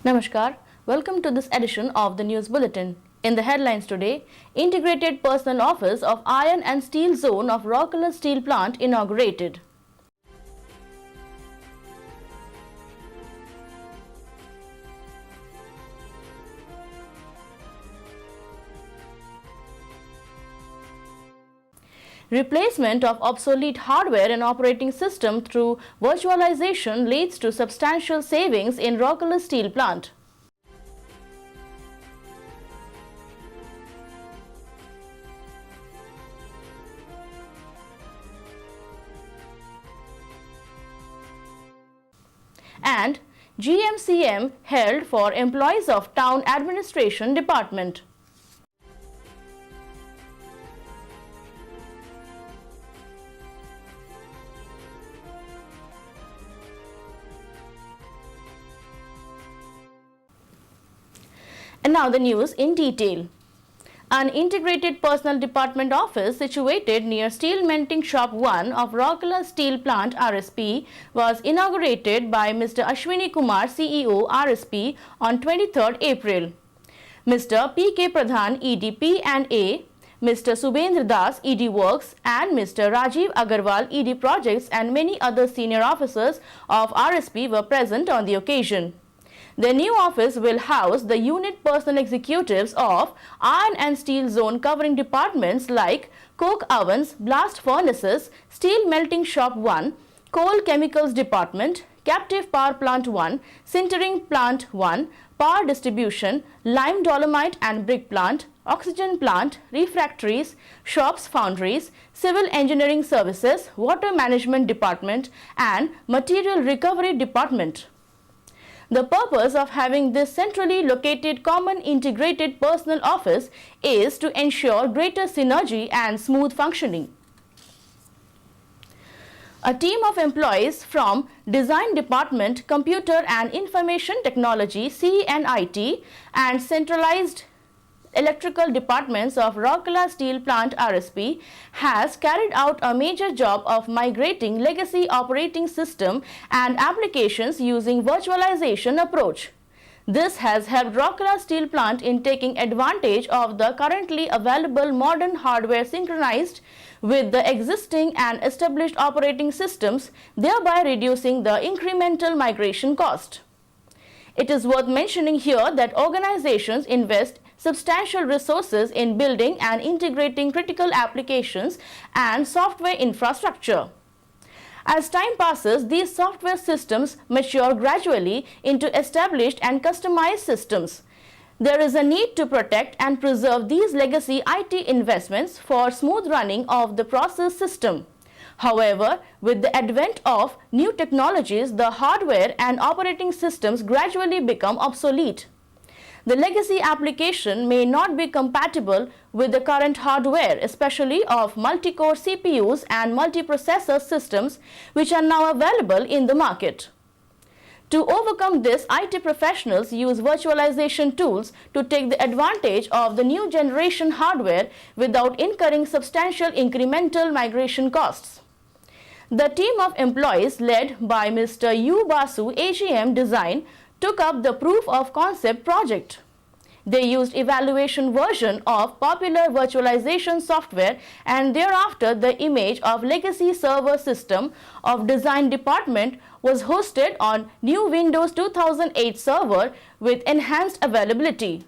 Namaskar. Welcome to this edition of the News Bulletin. In the headlines today, Integrated Personnel Office of Iron and Steel Zone of Rourkela Steel Plant inaugurated. Replacement of obsolete hardware and operating system through virtualization leads to substantial savings in Rourkela Steel Plant. And GMCM held for employees of Town Administration Department. And now the news in detail. An integrated personnel department office situated near Steel Melting Shop 1 of Rourkela Steel Plant RSP was inaugurated by Mr. Ashwini Kumar, CEO RSP, on 23rd April. Mr. P.K. Pradhan, ED P&A, Mr. Subendra Das, ED Works, and Mr. Rajiv Agarwal, ED Projects, and many other senior officers of RSP were present on the occasion. The new office will house the unit personnel executives of iron and steel zone covering departments like coke ovens, blast furnaces, steel melting shop 1, coal chemicals department, captive power plant 1, sintering plant 1, power distribution, lime dolomite and brick plant, oxygen plant, refractories, shops, foundries, civil engineering services, water management department, and material recovery department. The purpose of having this centrally located common integrated personnel office is to ensure greater synergy and smooth functioning. A team of employees from Design Department, Computer and Information Technology (CNIT) and Centralized Electrical Departments of Rourkela Steel Plant RSP has carried out a major job of migrating legacy operating system and applications using virtualization approach. This has helped Rourkela Steel Plant in taking advantage of the currently available modern hardware synchronized with the existing and established operating systems, thereby reducing the incremental migration cost. It is worth mentioning here that organizations invest substantial resources in building and integrating critical applications and software infrastructure. As time passes, these software systems mature gradually into established and customized systems. There is a need to protect and preserve these legacy IT investments for smooth running of the process system. However, with the advent of new technologies, the hardware and operating systems gradually become obsolete. The legacy application may not be compatible with the current hardware, especially of multi-core CPUs and multiprocessor systems which are now available in the market. To overcome this, IT professionals use virtualization tools to take the advantage of the new generation hardware without incurring substantial incremental migration costs. The team of employees led by Mr. U. Basu, AGM Design, took up the proof of concept project. They used evaluation version of popular virtualization software and thereafter the image of legacy server system of design department was hosted on new Windows 2008 server with enhanced availability.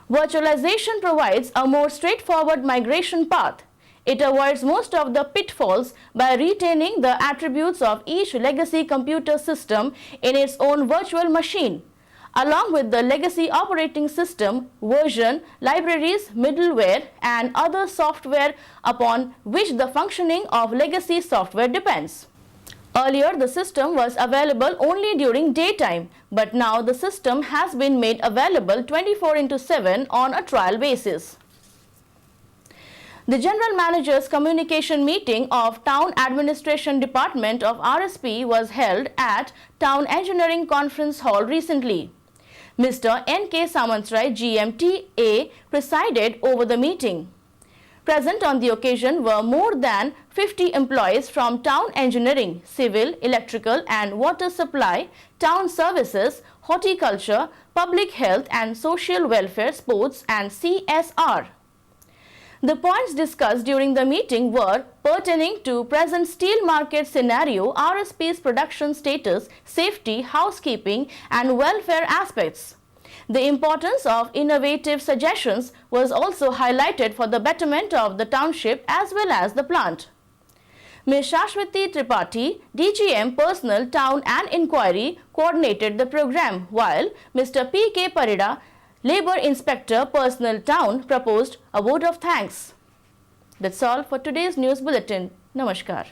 Virtualization provides a more straightforward migration path. It avoids most of the pitfalls by retaining the attributes of each legacy computer system in its own virtual machine, along with the legacy operating system, version, libraries, middleware, and other software upon which the functioning of legacy software depends. Earlier, the system was available only during daytime, but now the system has been made available 24/7 on a trial basis. The General Manager's communication meeting of Town Administration Department of RSP was held at Town Engineering Conference Hall recently. Mr. N.K. Samantsrai, GMTA, presided over the meeting. Present on the occasion were more than 50 employees from town engineering, civil, electrical and water supply, town services, horticulture, public health and social welfare, sports and CSR. The points discussed during the meeting were pertaining to present steel market scenario, RSP's production status, safety, housekeeping and welfare aspects. The importance of innovative suggestions was also highlighted for the betterment of the township as well as the plant. Ms. Shashwati Tripathi, DGM Personnel Town and Inquiry, coordinated the program, while Mr. P.K. Parida, Labour Inspector Personnel Town, proposed a vote of thanks. That's all for today's news bulletin. Namaskar.